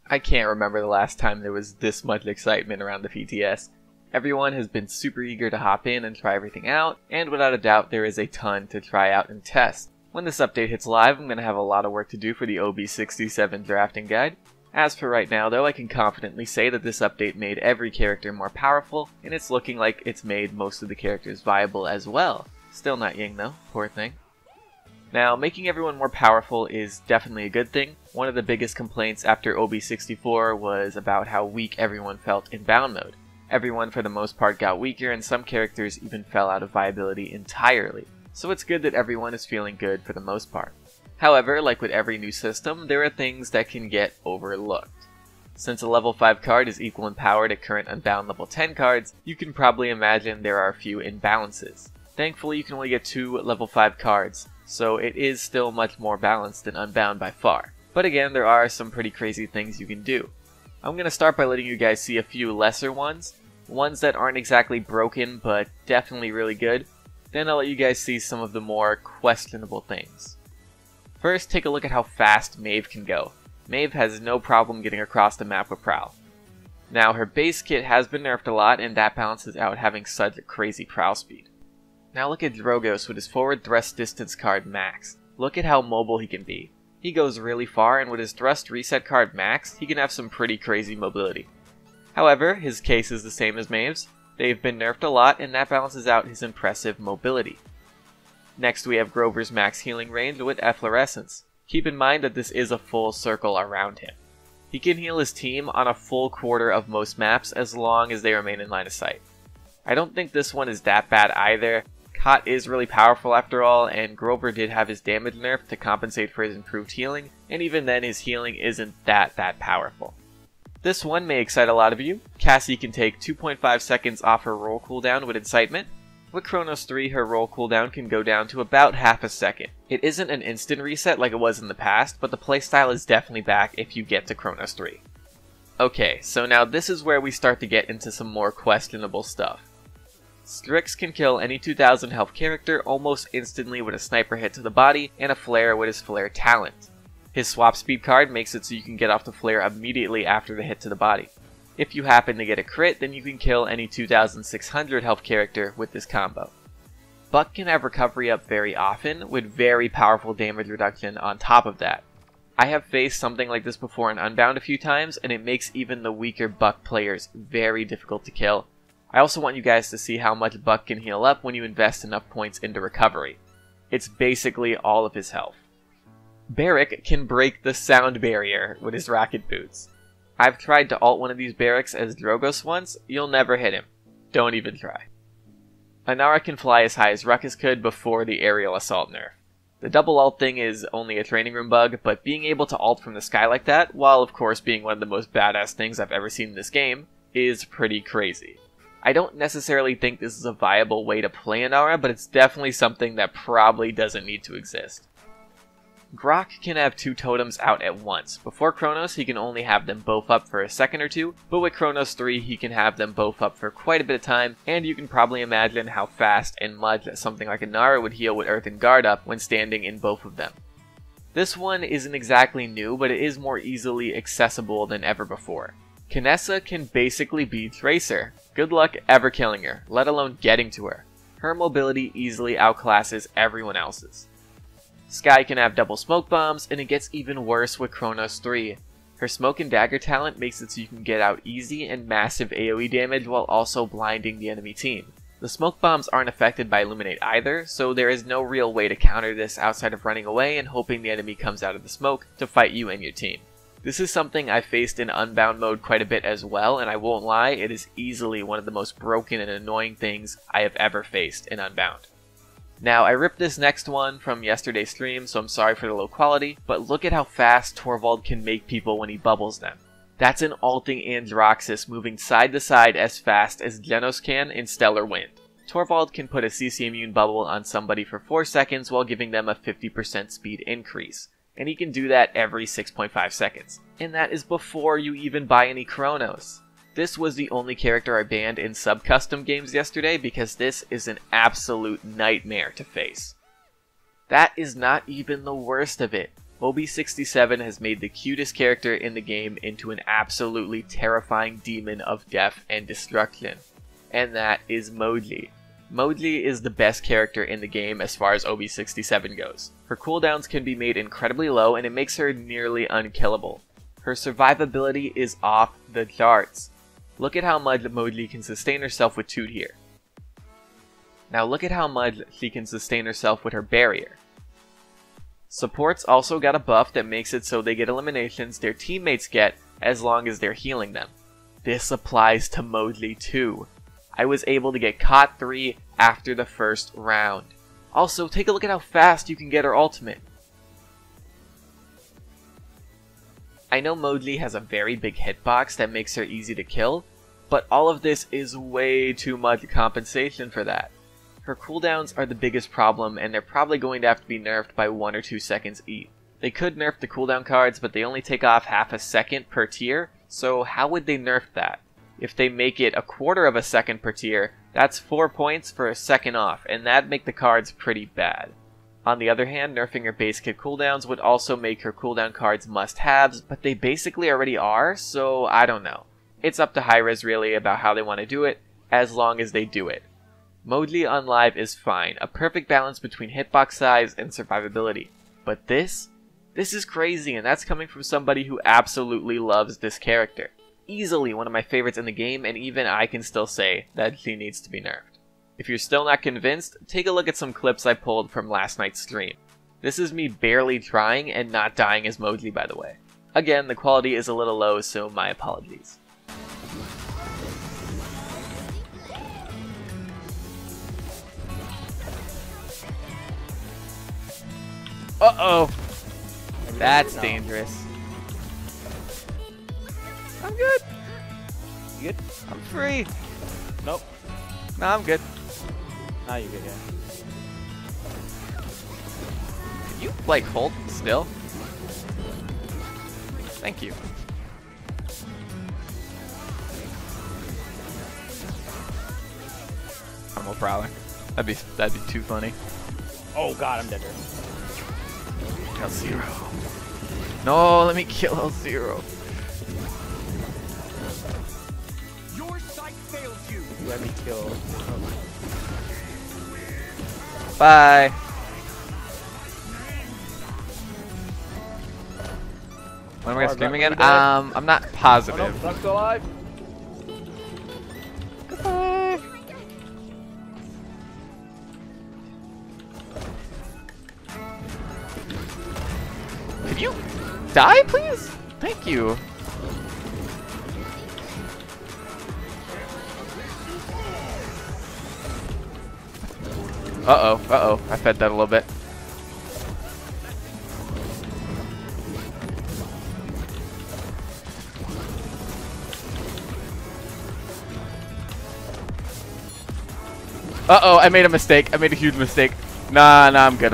I can't remember the last time there was this much excitement around the PTS. Everyone has been super eager to hop in and try everything out, and without a doubt there is a ton to try out and test. When this update hits live, I'm going to have a lot of work to do for the OB67 drafting guide. As for right now though, I can confidently say that this update made every character more powerful, and it's looking like it's made most of the characters viable as well. Still not Ying though, poor thing. Now, making everyone more powerful is definitely a good thing. One of the biggest complaints after OB64 was about how weak everyone felt in bound mode. Everyone for the most part got weaker, and some characters even fell out of viability entirely. So it's good that everyone is feeling good for the most part. However, like with every new system, there are things that can get overlooked. Since a level 5 card is equal in power to current Unbound level 10 cards, you can probably imagine there are a few imbalances. Thankfully, you can only get 2 level 5 cards, so it is still much more balanced than Unbound by far. But again, there are some pretty crazy things you can do. I'm going to start by letting you guys see a few lesser ones that aren't exactly broken but definitely really good. Then I'll let you guys see some of the more questionable things. First, take a look at how fast Maeve can go. Maeve has no problem getting across the map with Prowl. Now, her base kit has been nerfed a lot, and that balances out having such a crazy Prowl speed. Now look at Drogos with his forward thrust distance card maxed. Look at how mobile he can be. He goes really far, and with his thrust reset card maxed, he can have some pretty crazy mobility. However, his case is the same as Maeve's. They've been nerfed a lot, and that balances out his impressive mobility. Next we have Grover's max healing range with Efflorescence. Keep in mind that this is a full circle around him. He can heal his team on a full quarter of most maps as long as they remain in line of sight. I don't think this one is that bad either. Kot is really powerful after all, and Grover did have his damage nerfed to compensate for his improved healing, and even then his healing isn't that powerful. This one may excite a lot of you. Cassie can take 2.5 seconds off her roll cooldown with Incitement. With Chronos 3, her roll cooldown can go down to about half a second. It isn't an instant reset like it was in the past, but the playstyle is definitely back if you get to Chronos 3. Okay, so now this is where we start to get into some more questionable stuff. Strix can kill any 2000 health character almost instantly with a sniper hit to the body and a flare with his flare talent. His swap speed card makes it so you can get off the flare immediately after the hit to the body. If you happen to get a crit, then you can kill any 2600 health character with this combo. Buck can have recovery up very often, with very powerful damage reduction on top of that. I have faced something like this before in Unbound a few times, and it makes even the weaker Buck players very difficult to kill. I also want you guys to see how much Buck can heal up when you invest enough points into recovery. It's basically all of his health. Barrick can break the sound barrier with his rocket boots. I've tried to ult one of these barracks as Drogos once, you'll never hit him. Don't even try. Inara can fly as high as Ruckus could before the aerial assault nerf. The double ult thing is only a training room bug, but being able to ult from the sky like that, while of course being one of the most badass things I've ever seen in this game, is pretty crazy. I don't necessarily think this is a viable way to play Inara, but it's definitely something that probably doesn't need to exist. Croc can have 2 totems out at once. Before Chronos, he can only have them both up for a second or two, but with Chronos 3, he can have them both up for quite a bit of time, and you can probably imagine how fast and much something like Inara would heal with Earth and Guard up when standing in both of them. This one isn't exactly new, but it is more easily accessible than ever before. Kanessa can basically be Tracer. Good luck ever killing her, let alone getting to her. Her mobility easily outclasses everyone else's. Skye can have double smoke bombs, and it gets even worse with Chronos 3. Her smoke and dagger talent makes it so you can get out easy and massive AoE damage while also blinding the enemy team. The smoke bombs aren't affected by Illuminate either, so there is no real way to counter this outside of running away and hoping the enemy comes out of the smoke to fight you and your team. This is something I faced in Unbound mode quite a bit as well, and I won't lie, it is easily one of the most broken and annoying things I have ever faced in Unbound. Now, I ripped this next one from yesterday's stream, so I'm sorry for the low quality, but look at how fast Torvald can make people when he bubbles them. That's an ulting Androxus moving side to side as fast as Genos can in Stellar Wind. Torvald can put a CC immune bubble on somebody for 4 seconds while giving them a 50% speed increase. And he can do that every 6.5 seconds. And that is before you even buy any Chronos. This was the only character I banned in sub-custom games yesterday because this is an absolute nightmare to face. That is not even the worst of it. OB67 has made the cutest character in the game into an absolutely terrifying demon of death and destruction. And that is Mowgli. Mowgli is the best character in the game as far as OB67 goes. Her cooldowns can be made incredibly low and it makes her nearly unkillable. Her survivability is off the charts. Look at how much Mowgli can sustain herself with Toot here. Now look at how much she can sustain herself with her barrier. Supports also got a buff that makes it so they get eliminations their teammates get as long as they're healing them. This applies to Mowgli too. I was able to get caught 3 after the first round. Also, take a look at how fast you can get her ultimate. I know Mowgli has a very big hitbox that makes her easy to kill, but all of this is way too much compensation for that. Her cooldowns are the biggest problem and they're probably going to have to be nerfed by 1 or 2 seconds each. They could nerf the cooldown cards, but they only take off half a second per tier, so how would they nerf that? If they make it 1/4 of a second per tier, that's 4 points for a second off, and that'd make the cards pretty bad. On the other hand, nerfing her base kit cooldowns would also make her cooldown cards must-haves, but they basically already are, so I don't know. It's up to Hi-Rez really about how they want to do it, as long as they do it. Mowgli on live is fine, a perfect balance between hitbox size and survivability. But this is crazy, and that's coming from somebody who absolutely loves this character. Easily one of my favorites in the game, and even I can still say that she needs to be nerfed. If you're still not convinced, take a look at some clips I pulled from last night's stream. This is me barely trying and not dying as Mowgli, by the way. Again, the quality is a little low, so my apologies. Uh-oh! That's dangerous. I'm good. You good? I'm free. Nope. No, I'm good. Now you're good, yeah. Can you, like, hold still? Thank you. Animal Prowler. That'd be too funny. Oh god, I'm dead. L0. No, let me kill L0. Your sight failed you. Let me kill. Bye. When am I gonna stream again? I'm not positive. Oh no, Croc's still alive. Goodbye. Can you die, please? Thank you. Uh-oh, I fed that a little bit. Uh-oh, I made a mistake. I made a huge mistake. Nah, I'm good.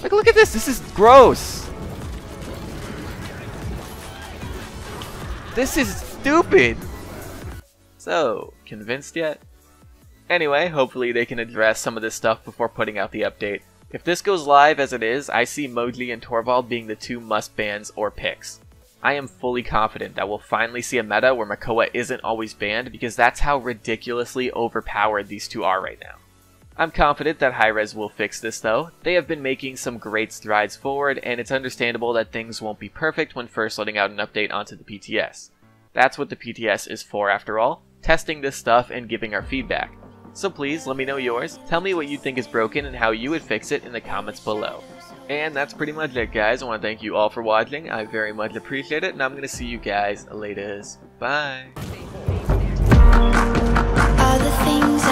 Like, look at this. This is gross. This is stupid. So, convinced yet? Anyway, hopefully they can address some of this stuff before putting out the update. If this goes live as it is, I see Mowgli and Torvald being the 2 must-bans or picks. I am fully confident that we'll finally see a meta where Makoa isn't always banned because that's how ridiculously overpowered these 2 are right now. I'm confident that Hi-Rez will fix this though. They have been making some great strides forward, and it's understandable that things won't be perfect when first letting out an update onto the PTS. That's what the PTS is for after all, testing this stuff and giving our feedback. So please, let me know yours, tell me what you think is broken and how you would fix it in the comments below. And that's pretty much it guys, I want to thank you all for watching, I very much appreciate it, and I'm going to see you guys later. Bye! All the things